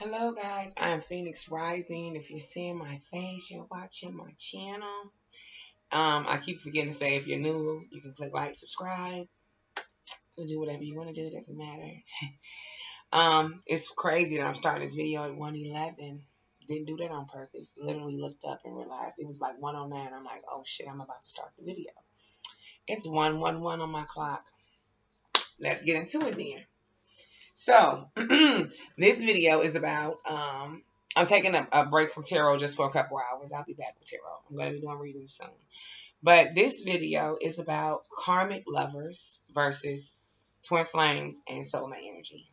Hello guys, I'm Phoenix Rising. If you're seeing my face, you're watching my channel. I keep forgetting to say if you're new, you can click like, subscribe, or do whatever you want to do, it doesn't matter. It's crazy that I'm starting this video at 1:11. Didn't do that on purpose. Literally looked up and realized it was like 1:09. I'm like, oh shit, I'm about to start the video. It's 1:11 on my clock. Let's get into it then. So, this video is about, I'm taking a break from tarot just for a couple hours. I'll be back with tarot. I'm going to be doing readings soon. But this video is about karmic lovers versus twin flames and soulmate energy.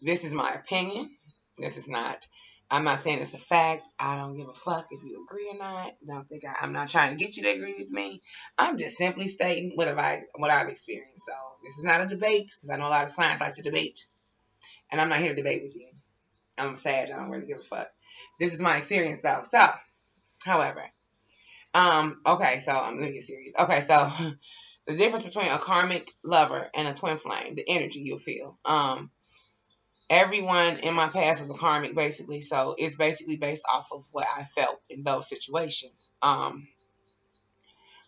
This is my opinion. This is not, I'm not saying it's a fact. I don't give a fuck if you agree or not. Don't think I'm not trying to get you to agree with me. I'm just simply stating what I've experienced. So this is not a debate because I know a lot of science like to debate. And I'm not here to debate with you. I'm sad. I don't really give a fuck. This is my experience though. So, however, okay, so I'm gonna get serious. Okay, so the difference between a karmic lover and a twin flame, the energy you'll feel. Everyone in my past was a karmic basically, so it's basically based off of what I felt in those situations.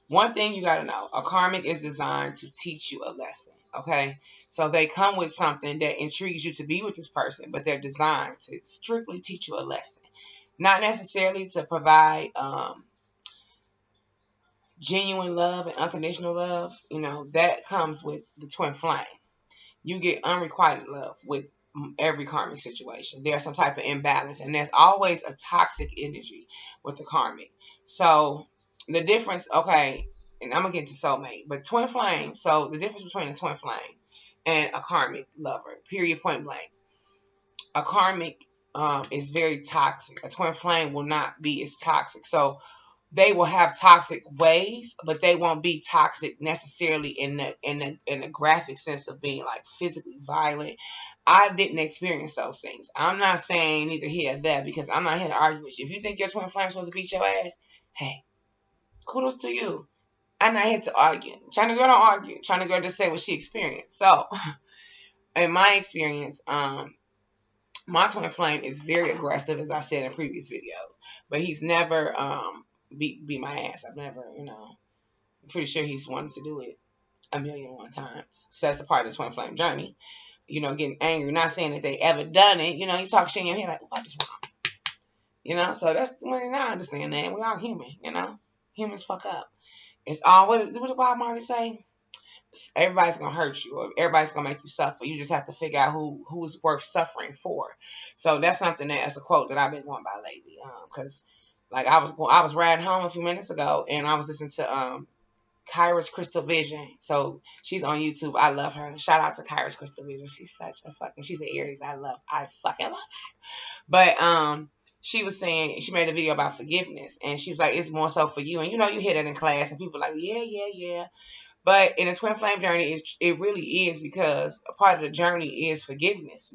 One thing you gotta know, a karmic is designed to teach you a lesson. Okay, so they come with something that intrigues you to be with this person, but they're designed to strictly teach you a lesson, not necessarily to provide genuine love and unconditional love. You know, that comes with the twin flame. You get unrequited love with every karmic situation. There's some type of imbalance, and there's always a toxic energy with the karmic. So the difference, okay, and I'm gonna get to soulmate, but twin flame. So the difference between a twin flame and a karmic lover, period, point blank. A karmic is very toxic. A twin flame will not be as toxic. So they will have toxic ways, but they won't be toxic necessarily in the graphic sense of being like physically violent. I didn't experience those things. I'm not saying neither here or there because I'm not here to argue with you. If you think your twin flame's supposed to beat your ass, hey, kudos to you. I'm not here to argue. China girl don't argue. China girl just say what she experienced. So, in my experience, my twin flame is very aggressive, as I said in previous videos, but he's never beat my ass. I've never, I'm pretty sure he's wanted to do it a million and one times. So that's a part of the twin flame journey. Getting angry, not saying that they ever done it. You talk shit in your head like, what is wrong? So that's when I understand that. We all human, Humans fuck up. It's all, what did Bob Marley say? Everybody's gonna hurt you, or everybody's gonna make you suffer. You just have to figure out who's worth suffering for. So that's something that's a quote that I've been going by lately. Because like I was riding home a few minutes ago, and I was listening to Kyra's Crystal Vision. So she's on YouTube. I love her. Shout out to Kyra's Crystal Vision. She's such a she's an Aries. I fucking love her. But she was saying, she made a video about forgiveness, and she was like, it's more so for you. And you hear that in class, and people are like, yeah. But in a twin flame journey, it really is, because a part of the journey is forgiveness.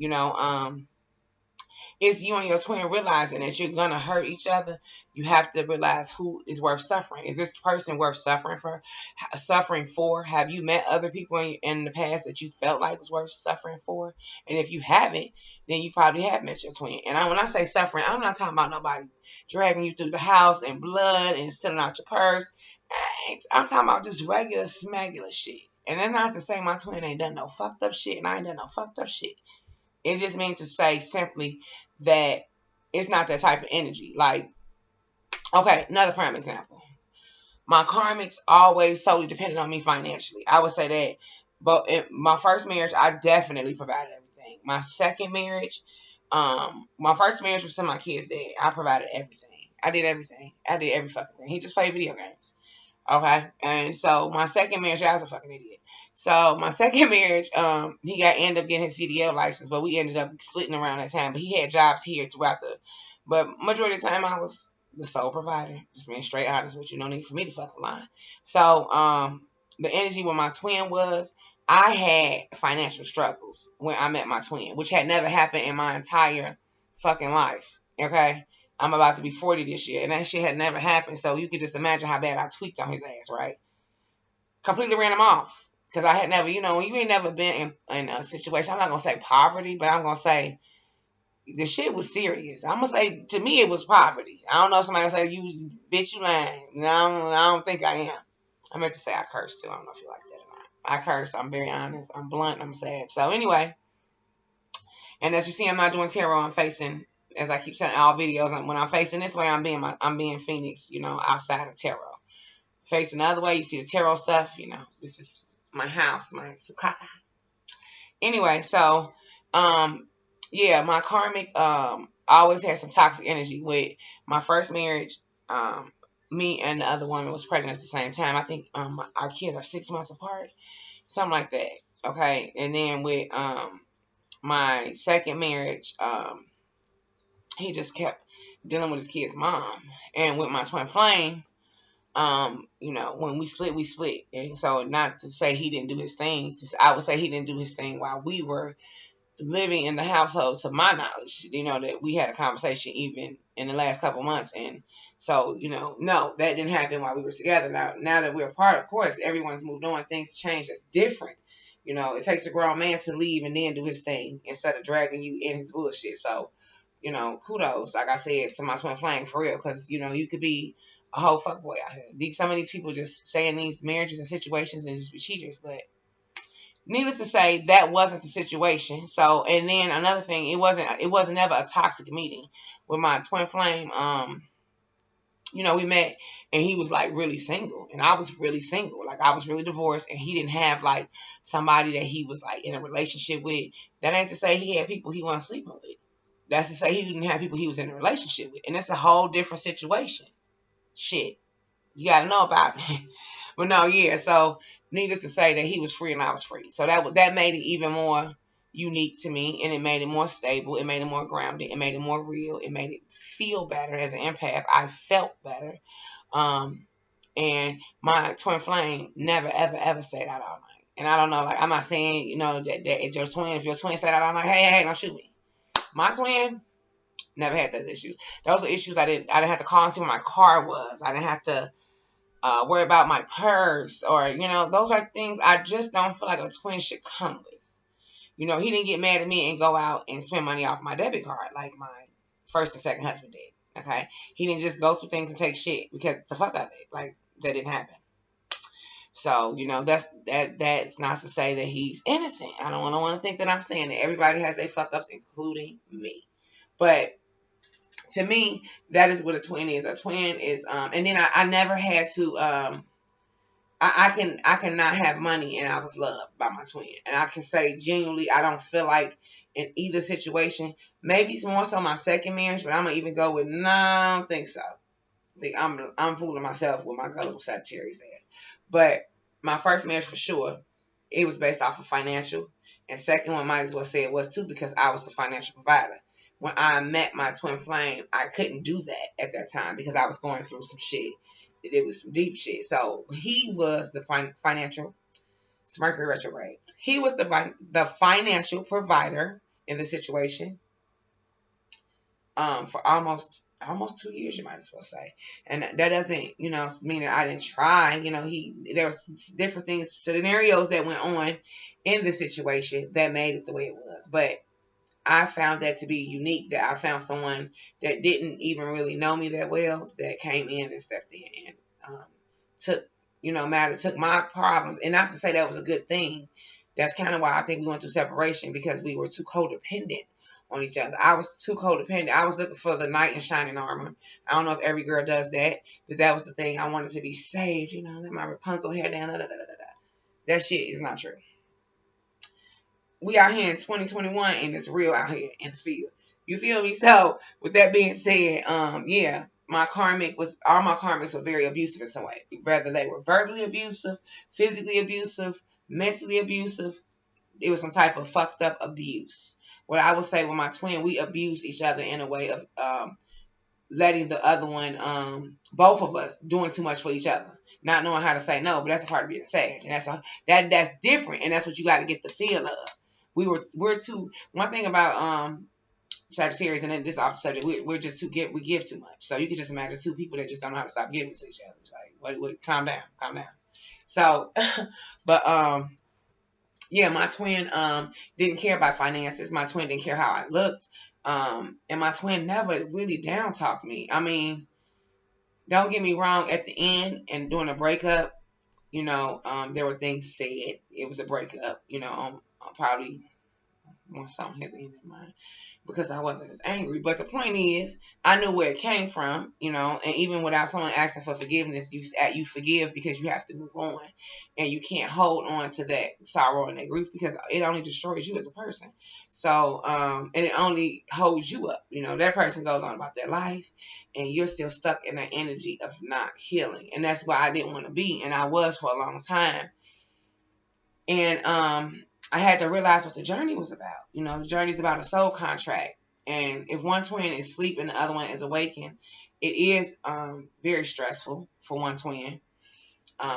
It's you and your twin realizing that you're gonna hurt each other. You have to realize who is worth suffering. Is this person worth suffering for? Have you met other people in the past that you felt like was worth suffering for? And if you haven't, then you probably have met your twin. And when I say suffering, I'm not talking about nobody dragging you through the house and blood and stealing out your purse. I'm talking about just regular smagular shit. And then not to say my twin ain't done no fucked up shit, and I ain't done no fucked up shit. It just means to say simply that it's not that type of energy. Like, okay, another prime example. My karmics always solely depended on me financially. I would say that. But in my first marriage, I definitely provided everything. My second marriage, my first marriage was to my kids' dad. I provided everything. I did everything. I did every fucking thing. He just played video games. Okay. And so my second marriage, I was a fucking idiot. So my second marriage, he ended up getting his CDL license, but we ended up splitting around that time. But he had jobs here throughout but majority of the time I was the sole provider. Just being straight honest with you, no need for me to fucking lie. So the energy with my twin was, I had financial struggles when I met my twin, which had never happened in my entire fucking life. Okay. I'm about to be 40 this year, and that shit had never happened. So you could just imagine how bad I tweaked on his ass, right? Completely ran him off. Because I had never, when you ain't never been in a situation, I'm not going to say poverty, but I'm going to say the shit was serious. I'm gonna say, to me, it was poverty. I don't know if somebody will say, you bitch, you lying. No, I don't think I am. I meant to say I cursed too. I don't know if you like that or not. I curse. I'm very honest. I'm blunt. I'm sad. So anyway, and as you see, I'm not doing tarot. I'm facing, as I keep saying, all videos. When I'm facing this way, I'm being Phoenix. You know, outside of tarot. Facing the other way, you see the tarot stuff. You know, this is my house, my sukasa. Anyway, so yeah, my karmic always had some toxic energy. With my first marriage, me and the other woman was pregnant at the same time. I think our kids are 6 months apart, something like that. Okay, and then with my second marriage, he just kept dealing with his kid's mom. And with my twin flame, you know, when we split, we split. And so, not to say he didn't do his things, I would say he didn't do his thing while we were living in the household, to my knowledge. You know, that we had a conversation even in the last couple months. And so, you know, no, that didn't happen while we were together. Now that we're apart, of course, everyone's moved on, things change. That's different. You know, it takes a grown man to leave and then do his thing instead of dragging you in his bullshit. So, you know, kudos, like I said, to my twin flame, for real. Because, you know, you could be a whole fuckboy out here. Some of these people just stay in these marriages and situations and just be cheaters. But needless to say, that wasn't the situation. So, and then another thing, it wasn't ever a toxic meeting with my twin flame. You know, we met and he was like really single and I was really single. Like, I was really divorced and he didn't have like somebody that he was like in a relationship with. That ain't to say he had people he wasn't sleeping with. That's to say he didn't have people he was in a relationship with. And that's a whole different situation. Shit. You got to know about it. But no, yeah. So needless to say that he was free and I was free. So that made it even more unique to me, and it made it more stable. It made it more grounded. It made it more real. It made it feel better as an empath. I felt better. And my twin flame never, ever, ever stayed out all night. And I don't know, like, I'm not saying, you know, that if your twin stayed out all night, hey, don't shoot me. My twin never had those issues. Those were issues I didn't have to call and see where my car was. I didn't have to worry about my purse, or, you know, those are things I just don't feel like a twin should come with. You know, he didn't get mad at me and go out and spend money off my debit card like my first and second husband did. Okay, he didn't just go through things and take shit because the fuck of it. Like, that didn't happen. So, you know, that's not to say that he's innocent. I don't want to think that I'm saying that everybody has their fuck ups, including me. But to me, that is what a twin is. A twin is, and then I never had to, I cannot have money and I was loved by my twin. And I can say genuinely, I don't feel like in either situation, maybe it's more so my second marriage, but I'm gonna even go with, no, I don't think so. I think I'm fooling myself with my gullible Sagittarius ass. But my first marriage for sure, it was based off of financial. And second one, might as well say it was too, because I was the financial provider. When I met my twin flame, I couldn't do that at that time because I was going through some shit. It was some deep shit. So he was the financial, it's Mercury retrograde. He was the financial provider in the situation, for almost 2 years, you might as well say. And that doesn't, you know, mean that I didn't try. You know, there was different things, scenarios that went on in the situation that made it the way it was. But I found that to be unique, that I found someone that didn't even really know me that well that came in and stepped in and took, took my problems. And not to say that was a good thing. That's kind of why I think we went through separation, because we were too codependent on each other. I was too codependent. I was looking for the knight in shining armor. I don't know if every girl does that, but that was the thing. I wanted to be saved, let my Rapunzel hair down. That shit is not true. We out here in 2021 and it's real out here in the field. You feel me? So with that being said, yeah, all my karmics were very abusive in some way. Whether they were verbally abusive, physically abusive, mentally abusive, it was some type of fucked up abuse. What I would say with my twin, we abused each other in a way of letting the other one, both of us, doing too much for each other, not knowing how to say no. But that's a part of being a sage, and that's different, and that's what you got to get the feel of. We're too. One thing about Sagittarius, and then this off the subject, we're just we give too much. So you can just imagine two people that just don't know how to stop giving to each other. It's like, what, calm down. So, but yeah, my twin didn't care about finances. My twin didn't care how I looked. And my twin never really down talked me. I mean, don't get me wrong, at the end and during the breakup, there were things said. It was a breakup, probably more something has ended mine because I wasn't as angry. But the point is, I knew where it came from, and even without someone asking for forgiveness, you forgive because you have to move on, and you can't hold on to that sorrow and that grief because it only destroys you as a person. So, and it only holds you up. That person goes on about their life, and you're still stuck in that energy of not healing, and that's why I didn't want to be, and I was for a long time. And I had to realize what the journey was about. The journey is about a soul contract. And if one twin is asleep and the other one is awakened, it is very stressful for one twin.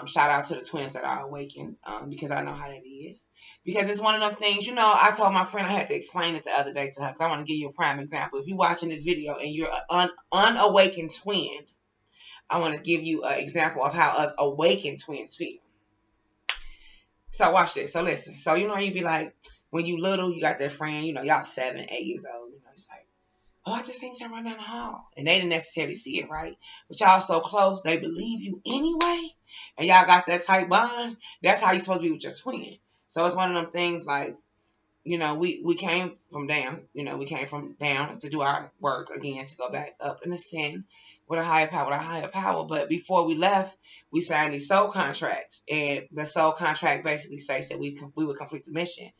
Shout out to the twins that are awakened because I know how that is. Because it's one of them things, I told my friend I had to explain it the other day to her because I want to give you a prime example. If you're watching this video and you're an unawakened twin, I want to give you an example of how us awakened twins feel. So watch this. So listen. So you be like, when you little, you got that friend, y'all 7, 8 years old. It's like, oh, I just seen someone run down the hall. And they didn't necessarily see it, right? But y'all so close, they believe you anyway. And y'all got that tight bond. That's how you supposed to be with your twin. So it's one of them things like, we came from down. We came from down to do our work again, to go back up in the sin with a higher power. But before we left, we signed these soul contracts. And the soul contract basically states that we would complete the mission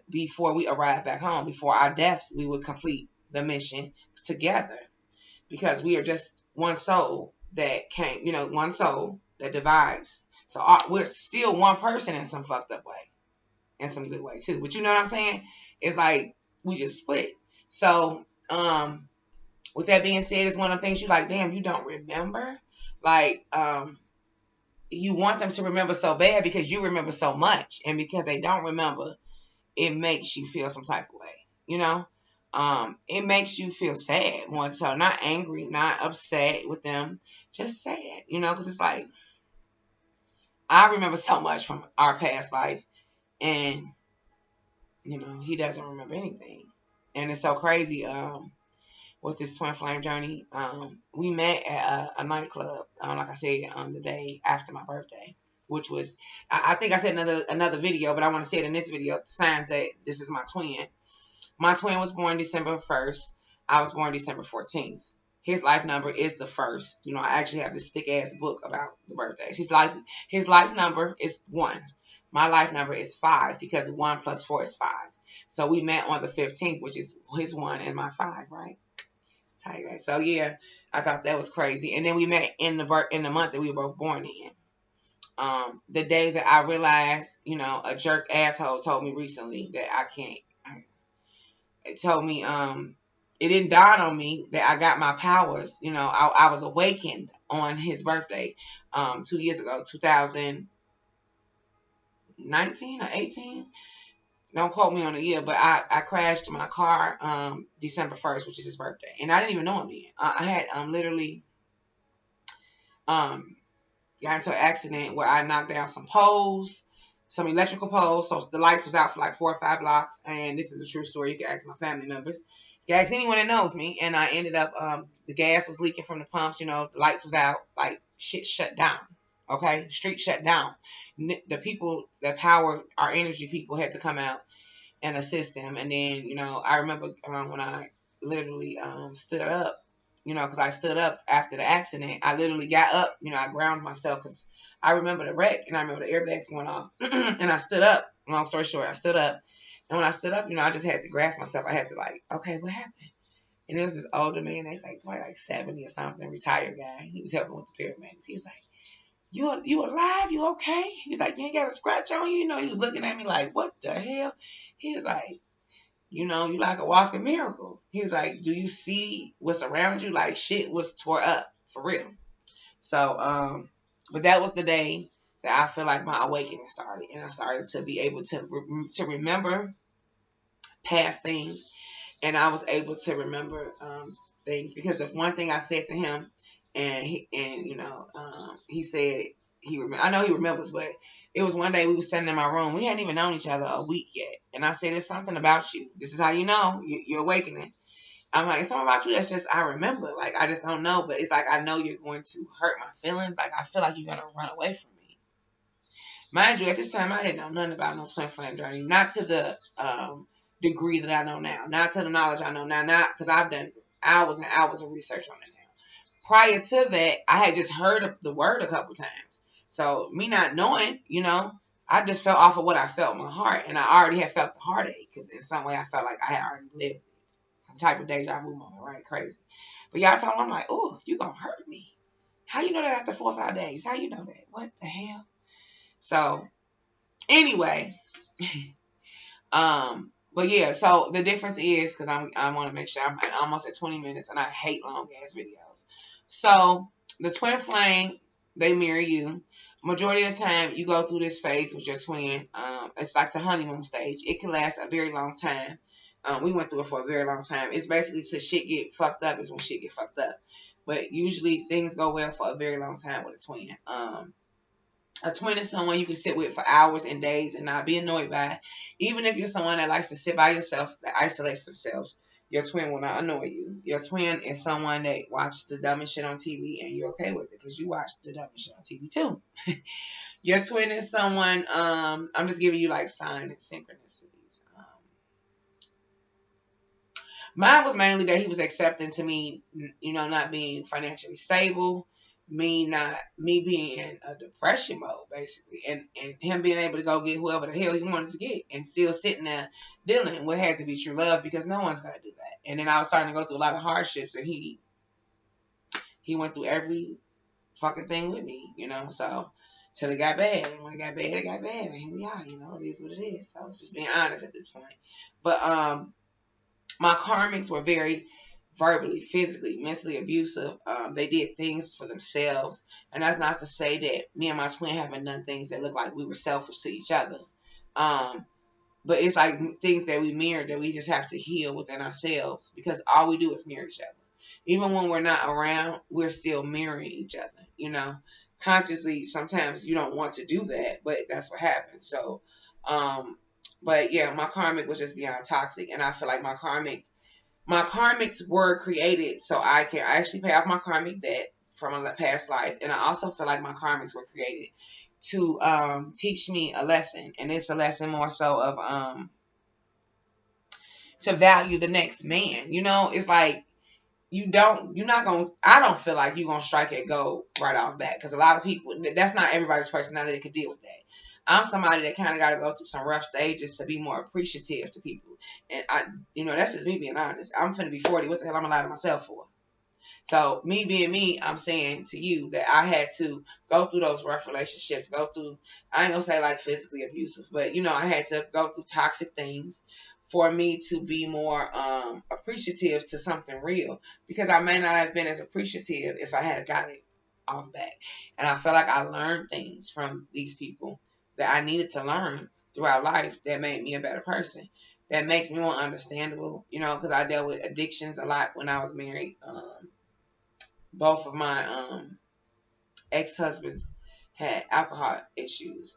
before we arrive back home. Before our deaths, we would complete the mission together. Because we are just one soul that came, one soul that divides. So we're still one person in some fucked up way. In some good way too. But you know what I'm saying? It's like we just split. So, with that being said, it's one of the things you like, damn, you don't remember? Like, you want them to remember so bad because you remember so much. And because they don't remember, it makes you feel some type of way. It makes you feel sad more so. Not angry, not upset with them, just sad, because it's like, I remember so much from our past life. And he doesn't remember anything. And it's so crazy with this twin flame journey. We met at a nightclub, like I said, the day after my birthday, which was, I think I said another video, but I want to say it in this video, signs that this is my twin. My twin was born December 1st. I was born December 14th. His life number is the 1st. I actually have this thick ass book about the birthdays. His life number is 1. My life number is 5 because 1 plus 4 is 5. So we met on the 15th, which is his 1 and my 5, right? Tight, right? So yeah, I thought that was crazy. And then we met in the month that we were both born in. The day that I realized, a jerk asshole told me recently that I can't. It told me, it didn't dawn on me that I got my powers. I was awakened on his birthday, 2 years ago, 2019 or 18. Don't quote me on the year, but I crashed my car December 1st, which is his birthday. And I didn't even know him then. I had literally got into an accident where I knocked down some poles, some electrical poles. So the lights was out for like 4 or 5 blocks. And this is a true story. You can ask my family members. You can ask anyone that knows me. And I ended up, the gas was leaking from the pumps. The lights was out. Like, shit shut down. Okay? Street shut down. The people that power our energy people had to come out and assist them. And then, I remember when I literally stood up, because I stood up after the accident. I literally got up, I grounded myself because I remember the wreck and I remember the airbags going off. And I stood up. Long story short, I stood up. And when I stood up, I just had to grasp myself. I had to like, okay, what happened? And it was this older man. He's like, probably like 70 or something, retired guy. He was helping with the pyramids. He's like, you alive? You okay? He's like, you ain't got a scratch on you? He was looking at me like, what the hell? He was like, you like a walking miracle. He was like, do you see what's around you? Like, shit was tore up, for real. So, but that was the day that I feel like my awakening started. And I started to be able to remember past things. And I was able to remember things. Because of one thing I said to him, and he said, I know he remembers, but it was one day we were standing in my room. We hadn't even known each other a week yet. And I said, there's something about you. This is how you know you're awakening. I'm like, it's something about you that's just, I remember. Like, I just don't know. But it's like, I know you're going to hurt my feelings. Like, I feel like you're going to run away from me. Mind you, at this time, I didn't know nothing about no twin flame journey. Not to the degree that I know now. Not to the knowledge I know now. Not because I've done hours and hours of research on it now. Prior to that, I had just heard the word a couple times. So me not knowing, I just felt off of what I felt in my heart. And I already had felt the heartache because in some way I felt like I had already lived some type of deja vu moment, right? Crazy. But y'all told me, I'm like, oh, you gonna hurt me. How you know that after 4 or 5 days? How you know that? What the hell? So anyway, but yeah, so the difference is because I want to make sure I'm almost at 20 minutes and I hate long ass videos. So the twin flame, they mirror you. Majority of the time, you go through this phase with your twin. It's like the honeymoon stage. It can last a very long time. We went through it for a very long time. It's basically till shit get fucked up is when shit get fucked up. But usually things go well for a very long time with a twin. A twin is someone you can sit with for hours and days and not be annoyed by. Even if you're someone that likes to sit by yourself, that isolates themselves, your twin will not annoy you. Your twin is someone that watches the dumbest shit on TV and you're okay with it because you watch the dumbest shit on TV too. Your twin is someone, I'm just giving you like sign and synchronicities. Mine was mainly that he was accepting to me, not being financially stable, me being in a depression mode basically, and him being able to go get whoever the hell he wanted to get, and still sitting there dealing with what had to be true love because no one's gonna do that. And then I was starting to go through a lot of hardships, and he went through every fucking thing with me, So till it got bad, and when it got bad, it got bad, and here we are. It is what it is. So it's just being honest at this point. But my karmics were very verbally, physically, mentally abusive. They did things for themselves. And that's not to say that me and my twin haven't done things that look like we were selfish to each other. But it's like things that we mirror that we just have to heal within ourselves because all we do is mirror each other. Even when we're not around, we're still mirroring each other, Consciously, sometimes you don't want to do that, but that's what happens. So, but yeah, my karmic was just beyond toxic, and I feel like my karmics were created so I can actually pay off my karmic debt from a past life, and I also feel like my karmics were created to teach me a lesson, and it's a lesson more so of to value the next man. It's like I don't feel like you're gonna strike at gold right off bat because a lot of people, that's not everybody's personality that can deal with that. I'm somebody that kind of got to go through some rough stages to be more appreciative to people. And that's just me being honest. I'm finna be 40. What the hell am I lying to myself for? So me being me, I'm saying to you that I had to go through those rough relationships, I ain't gonna say like physically abusive, but I had to go through toxic things for me to be more appreciative to something real, because I may not have been as appreciative if I had got it off back. And I felt like I learned things from these people that I needed to learn throughout life that made me a better person. That makes me more understandable, because I dealt with addictions a lot when I was married. Both of my ex-husbands had alcohol issues,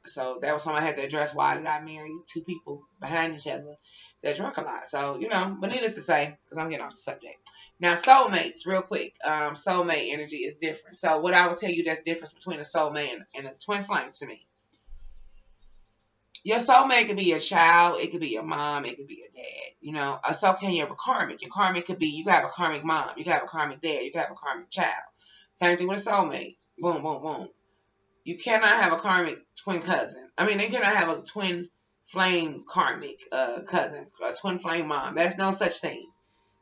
So that was something I had to address. Why did I marry two people behind each other that drank a lot? So, but needless to say, because I'm getting off the subject. Now, soulmates, real quick. Soulmate energy is different. So what I would tell you that's difference between a soulmate and a twin flame to me. Your soulmate could be your child, it could be your mom, it could be your dad. So can you have a karmic. Your karmic could be, you could have a karmic mom, you could have a karmic dad, you could have a karmic child. Same thing with a soulmate. Boom, boom, boom. You cannot have a karmic twin cousin. I mean, you cannot have a twin flame karmic cousin, a twin flame mom. There's no such thing.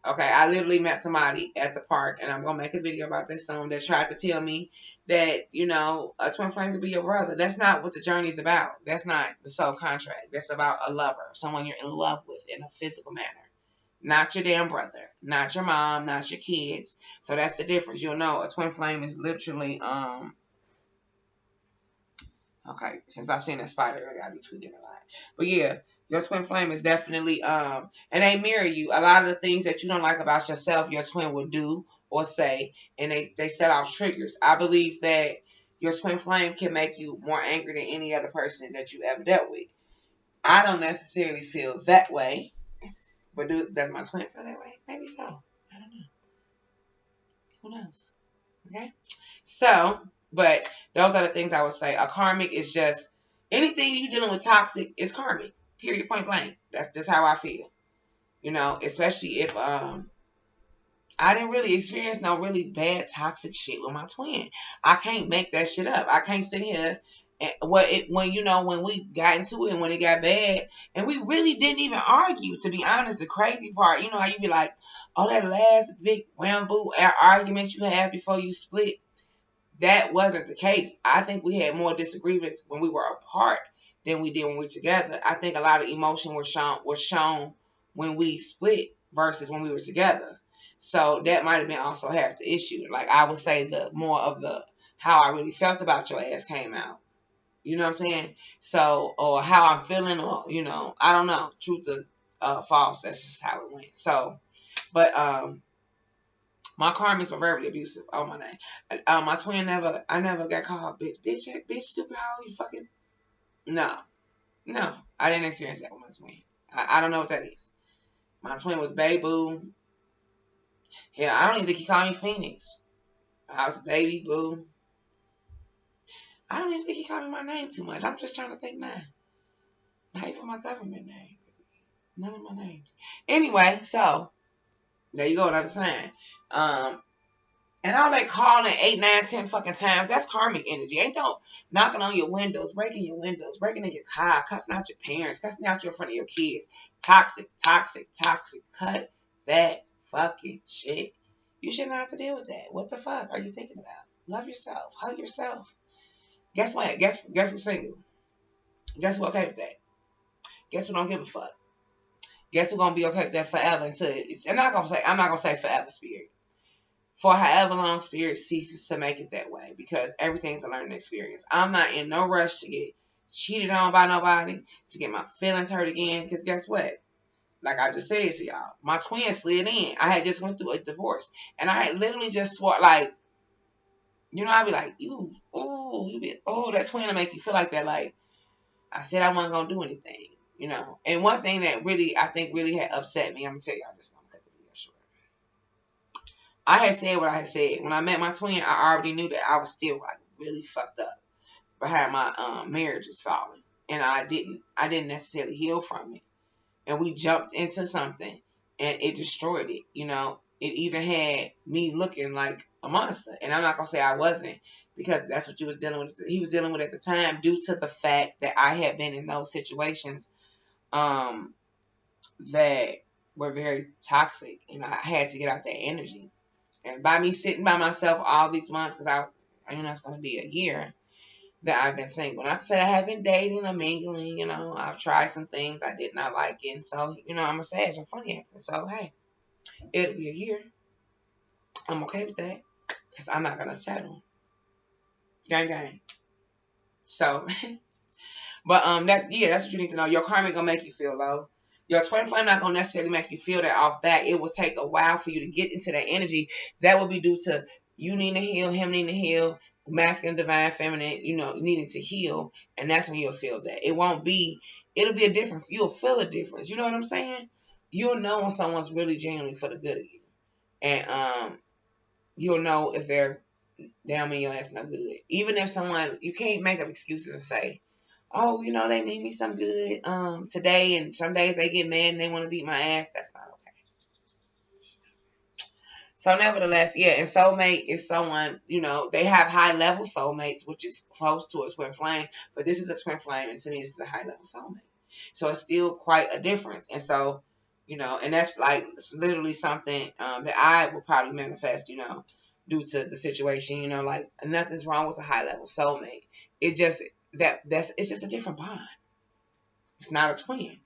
Okay, I literally met somebody at the park, and I'm going to make a video about this soon, that tried to tell me that, a twin flame could be your brother. That's not what the journey is about. That's not the soul contract. That's about a lover, someone you're in love with in a physical manner. Not your damn brother, not your mom, not your kids. So that's the difference. You'll know a twin flame is literally, okay, since I've seen that spider, I gotta be tweaking a lot. But yeah, your twin flame is definitely, and they mirror you. A lot of the things that you don't like about yourself, your twin will do or say, and they set off triggers. I believe that Your twin flame can make you more angry than any other person that you ever dealt with. I don't necessarily feel that way, but does my twin feel that way? Maybe so. I don't know. Who knows? Okay. So, but those are the things I would say. A karmic is just anything you dealing with toxic is karmic. Period. Point blank. That's just how I feel. Especially if I didn't really experience no really bad toxic shit with my twin. I can't make that shit up. I can't sit here and when we got into it and when it got bad and we really didn't even argue, to be honest. The crazy part, how you be like, oh, that last big wham-boo argument you had before you split, that wasn't the case. I think we had more disagreements when we were apart than we did when we were together. I think a lot of emotion was shown when we split versus when we were together. So that might have been also half the issue. Like I would say the more of the how I really felt about your ass came out. You know what I'm saying? So, or how I'm feeling, or I don't know. Truth or false. That's just how it went. So, but my karmics were very abusive. Oh my name. My twin I never got called bitch, stupid hoe, you fucking. No, I didn't experience that with my twin. I don't know what that is. My twin was baby boo. Hell, I don't even think he called me Phoenix. I was baby boo. I don't even think he called me my name too much. I'm just trying to think now. Not even my government name. None of my names. Anyway, so there you go, another sign. And all that calling 8, 9, 10 fucking times, that's karmic energy. Ain't don't knocking on your windows, breaking your windows, breaking in your car, cussing out your parents, cussing out you in front of your kids. Toxic, toxic, toxic. Cut that fucking shit. You shouldn't have to deal with that. What the fuck are you thinking about? Love yourself. Hug yourself. Guess what? Guess who's single? Guess who okay with that? Guess who don't give a fuck? Guess who gonna be okay with that forever until I'm not gonna say forever, spirit. For however long spirit ceases to make it that way, because everything's a learning experience. I'm not in no rush to get cheated on by nobody, to get my feelings hurt again, because guess what? Like I just said to y'all, my twin slid in. I had just went through a divorce, and I had literally just swore, like, I'd be like, that twin will make you feel like that. Like, I said I wasn't going to do anything, And one thing that I think really had upset me, I'm going to tell y'all this, I'm going to cut the video short. I had said what I had said. When I met my twin, I already knew that I was still like really fucked up behind my marriage was falling. And I didn't necessarily heal from it. And we jumped into something and it destroyed it. It even had me looking like a monster. And I'm not gonna say I wasn't, because that's what he was dealing with at the time, due to the fact that I had been in those situations that were very toxic, and I had to get out that energy. And by me sitting by myself all these months, because it's going to be a year that I've been single. Not to say I haven't dated or mingling, I've tried some things I did not like it. And so, I'm a Sag, I'm funny acting. So, hey, it'll be a year. I'm okay with that, because I'm not going to settle. Gang, gang. So, but that's what you need to know. Your karma going to make you feel low. Your twin flame not going to necessarily make you feel that off back. It will take a while for you to get into that energy. That will be due to you needing to heal, him needing to heal, masculine, divine, feminine, needing to heal. And that's when you'll feel that. It'll be a different, you'll feel a difference. You know what I'm saying? You'll know when someone's really genuinely for the good of you. And you'll know if they don't mean your ass no good. Even if someone, you can't make up excuses and say, oh, they mean me some good today, and some days they get mad and they want to beat my ass. That's not okay. So nevertheless, and soulmate is someone, they have high level soulmates, which is close to a twin flame, but this is a twin flame, and to me this is a high level soulmate. So it's still quite a difference. And so, and that's like literally something that I will probably manifest, due to the situation, like nothing's wrong with a high level soulmate. It's just it's just a different bond. It's not a twin.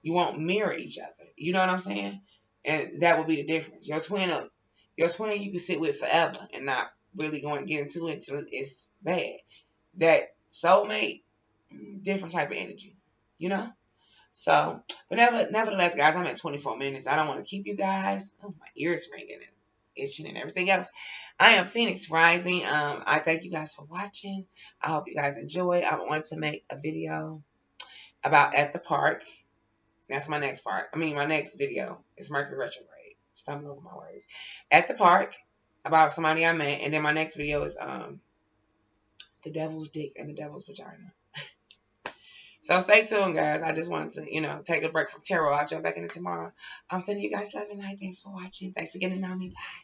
You won't mirror each other. You know what I'm saying? And that will be the difference. Your twin you can sit with forever and not really going to get into it until it's bad. That soulmate, different type of energy. So, but nevertheless, guys, I'm at 24 minutes. I don't want to keep you guys. Oh, my ear's ringing. itching and everything else. I am Phoenix Rising. I thank you guys for watching. I hope you guys enjoy. I want to make a video about at the park. That's my next part. I mean, my next video is Mercury retrograde. Stumbling over my words. At the park, about somebody I met, and then my next video is the devil's dick and the devil's vagina. So stay tuned, guys. I just wanted to, take a break from tarot. I'll jump back in it tomorrow. I'm sending you guys love and light. Thanks for watching. Thanks for getting to know me. Bye.